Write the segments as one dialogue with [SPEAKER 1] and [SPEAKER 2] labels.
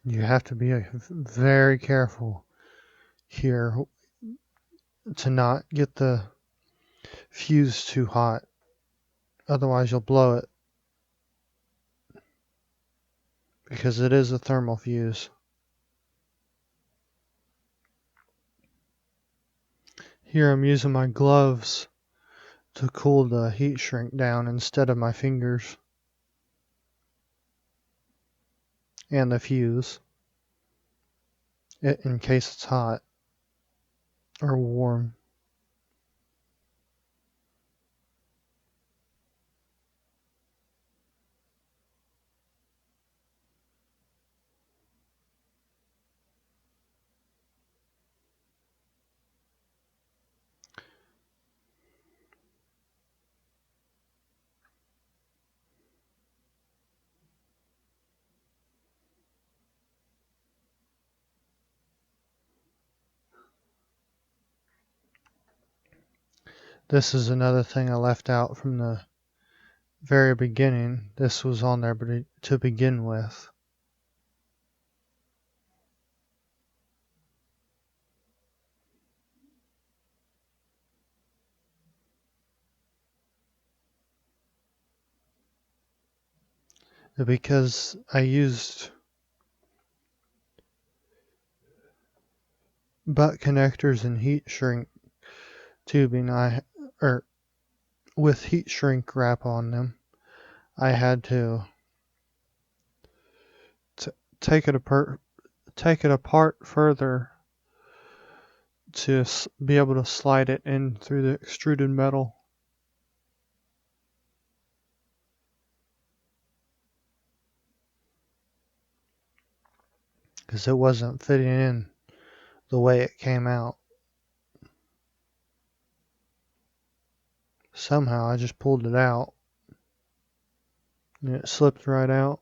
[SPEAKER 1] You have to be very careful here to not get the fuse too hot. Otherwise you'll blow it, because it is a thermal fuse. Here I'm using my gloves to cool the heat shrink down instead of my fingers and the fuse, in case it's hot or warm. This is another thing I left out from the very beginning. This was on there to begin with. Because I used butt connectors and heat shrink tubing, with heat shrink wrap on them, I had to take it apart further to be able to slide it in through the extruded metal. Because it wasn't fitting in the way it came out. Somehow I just pulled it out and it slipped right out.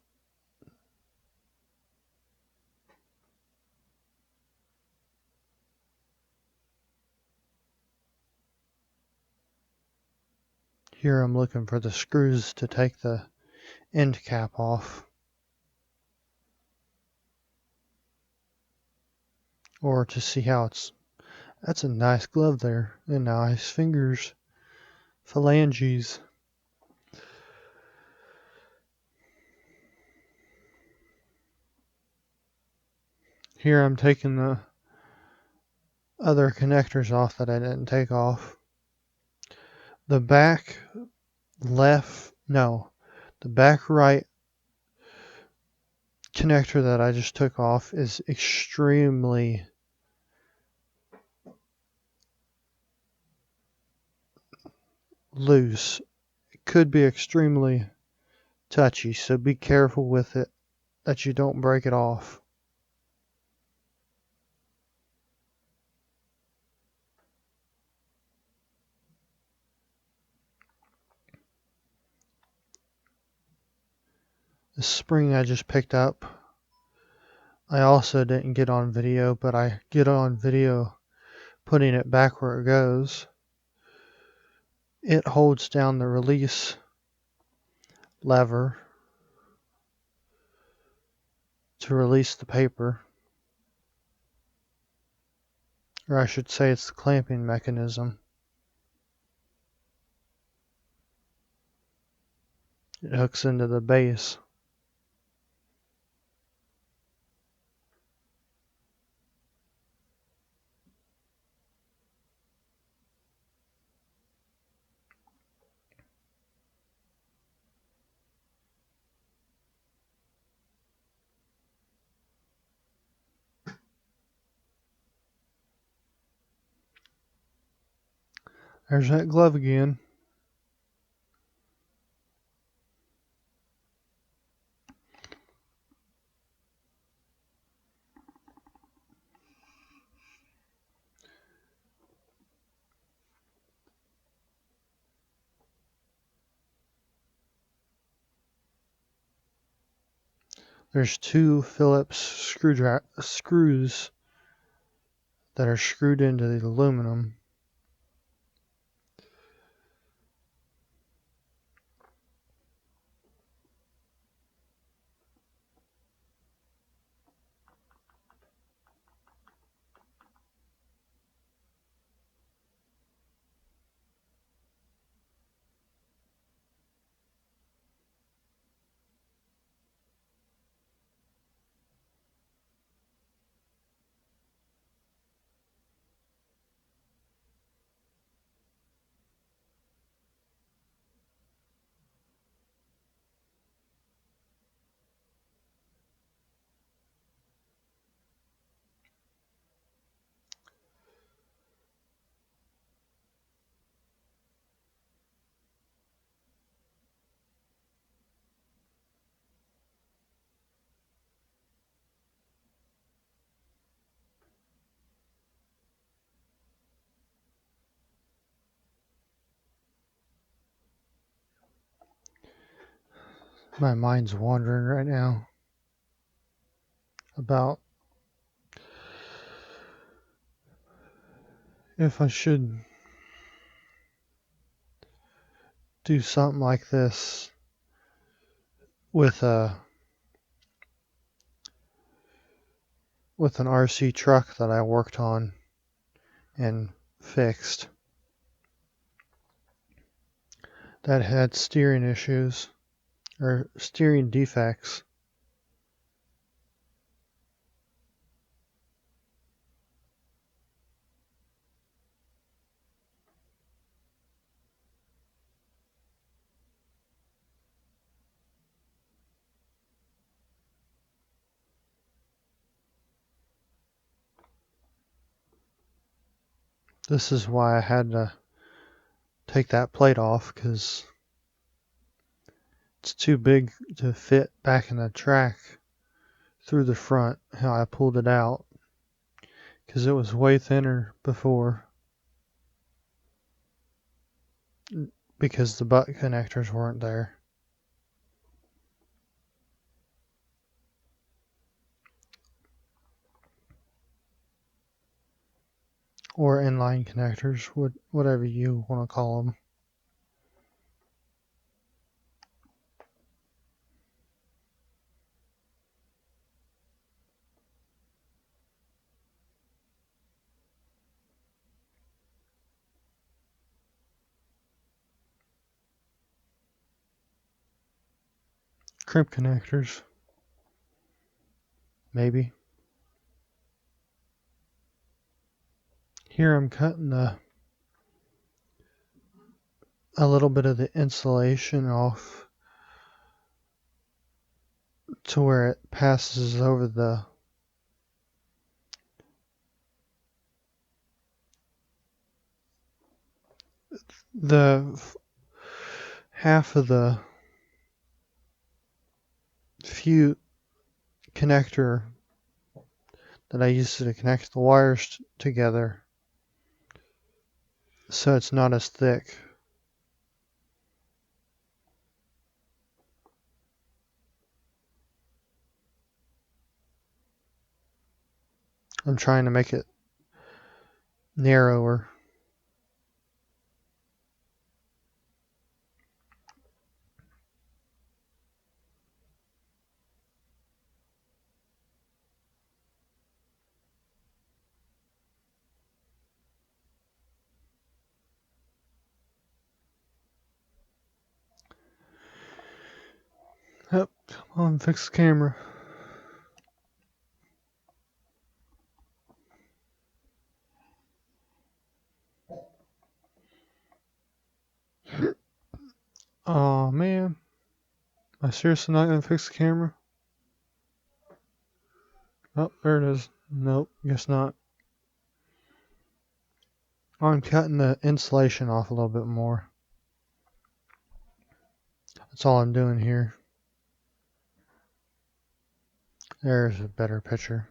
[SPEAKER 1] Here I'm looking for the screws to take the end cap off, or to see how that's a nice glove there, and nice fingers, phalanges. Here I'm taking the other connectors off that I didn't take off. The back right connector that I just took off is extremely loose. It could be extremely touchy, so be careful with it that you don't break it off. The spring I just picked up, I also didn't get on video, but I get on video putting it back where it goes. It holds down the release lever to release the paper. Or I should say it's the clamping mechanism. It hooks into the base. There's that glove again. There's two Phillips screws that are screwed into the aluminum. My mind's wandering right now about if I should do something like this with an RC truck that I worked on and fixed that had steering issues or steering defects. This is why I had to take that plate off, because it's too big to fit back in the track through the front, how I pulled it out, because it was way thinner before, because the butt connectors weren't there. Or inline connectors, whatever you want to call them. Crimp connectors, maybe. Here I'm cutting a little bit of the insulation off to where it passes over the half of the fuse connector that I used to connect the wires together, so it's not as thick. I'm trying to make it narrower. Yep, come on, fix the camera. Oh man, am I seriously not gonna fix the camera? Oh, there it is. Nope, guess not. I'm cutting the insulation off a little bit more. That's all I'm doing here. There's a better picture.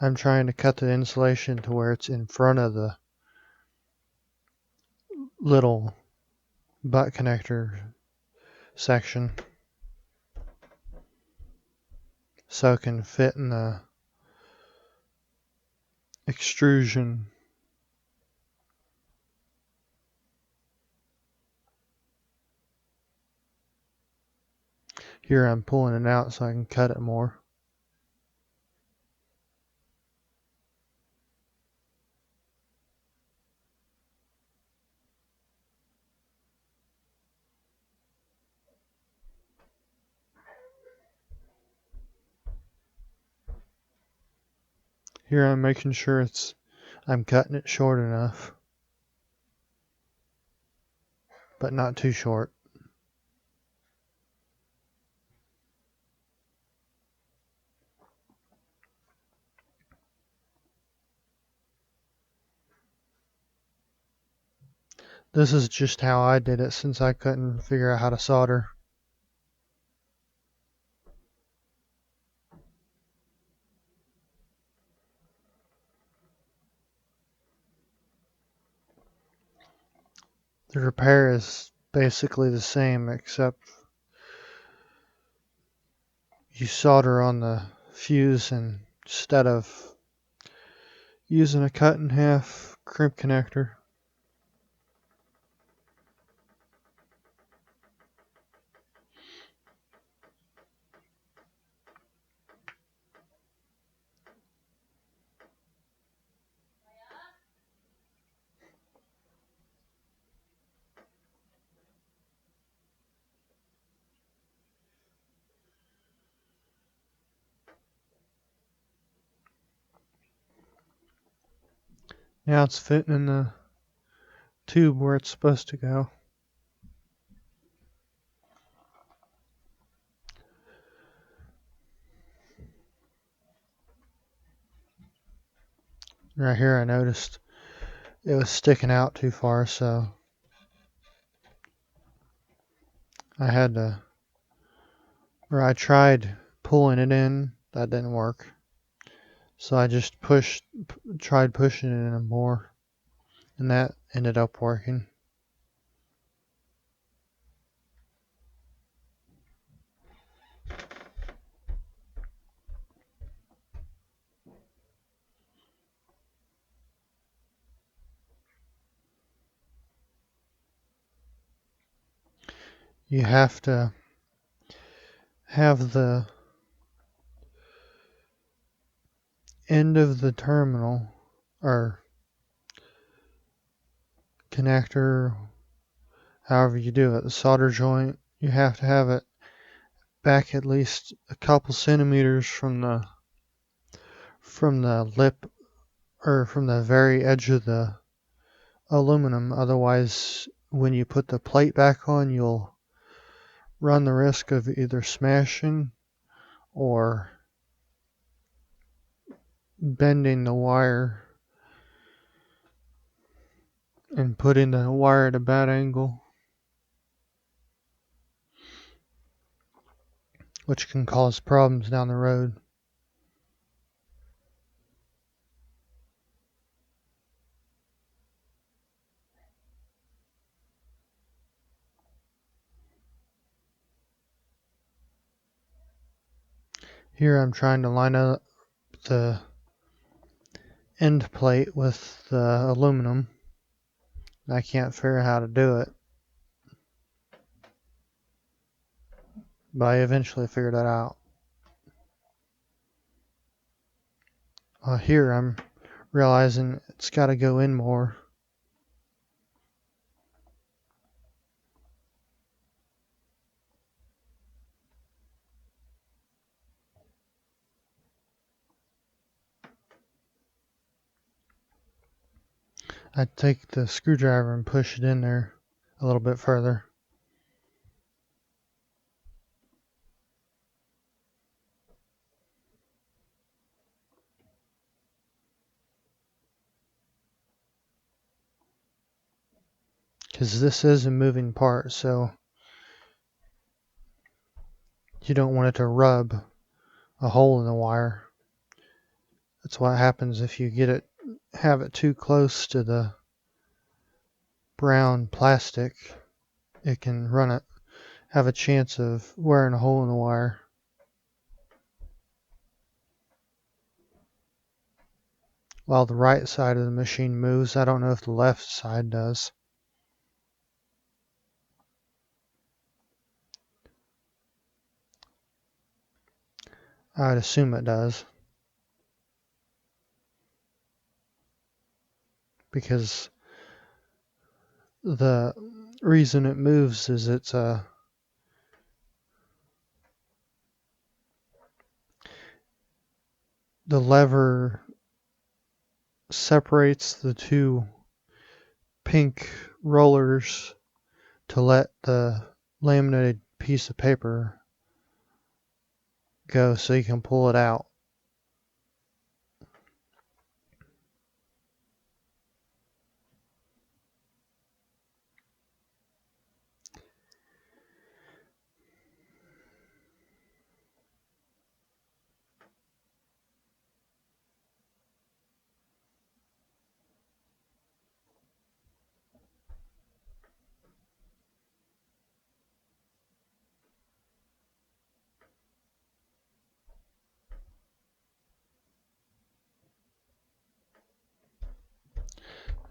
[SPEAKER 1] I'm trying to cut the insulation to where it's in front of the little butt connector section, so it can fit in the extrusion. Here I'm pulling it out so I can cut it more. Here I'm making sure I'm cutting it short enough, but not too short. This is just how I did it since I couldn't figure out how to solder. The repair is basically the same, except you solder on the fuse instead of using a cut in half crimp connector. Now it's fitting in the tube where it's supposed to go. Right here I noticed it was sticking out too far, so I tried pulling it in, that didn't work. So I just tried pushing it in more, and that ended up working. You have to have the end of the terminal or connector, however you do it, the solder joint, you have to have it back at least a couple centimeters from the lip or from the very edge of the aluminum. Otherwise, when you put the plate back on, you'll run the risk of either smashing or bending the wire and putting the wire at a bad angle, which can cause problems down the road. Here I'm trying to line up the end plate with the aluminum. I can't figure out how to do it, but I eventually figured that out. Here I'm realizing it's got to go in more. I take the screwdriver and push it in there a little bit further. Because this is a moving part, so you don't want it to rub a hole in the wire. That's what happens if you have it too close to the brown plastic. It can have a chance of wearing a hole in the wire. While the right side of the machine moves, I don't know if the left side does. I'd assume it does. Because the reason it moves is the lever separates the two pink rollers to let the laminated piece of paper go so you can pull it out.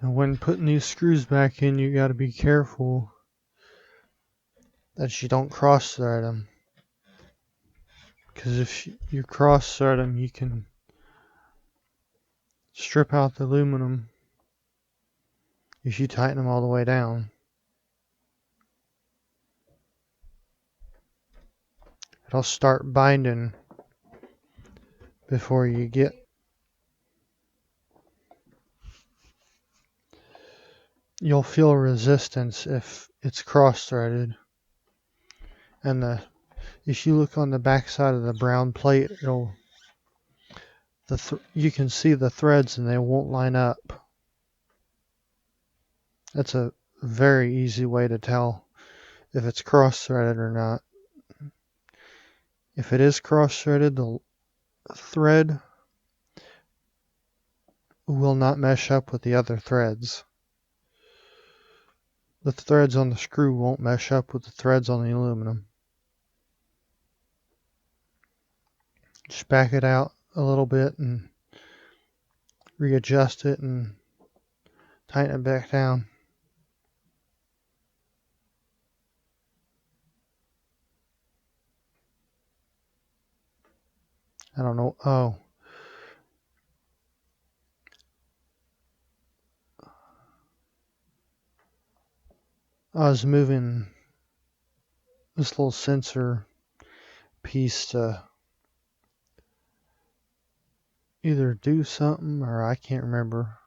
[SPEAKER 1] And when putting these screws back in, you got to be careful that you don't cross thread them. Because if you cross thread them, you can strip out the aluminum if you tighten them all the way down. It'll start binding before you get. You'll feel resistance if it's cross-threaded. And if you look on the back side of the brown plate, you can see the threads and they won't line up. That's a very easy way to tell if it's cross-threaded or not. If it is cross-threaded, the thread will not mesh up with the other threads. The threads on the screw won't mesh up with the threads on the aluminum. Just back it out a little bit and readjust it and tighten it back down. I don't know. Oh. I was moving this little sensor piece to either do something or I can't remember.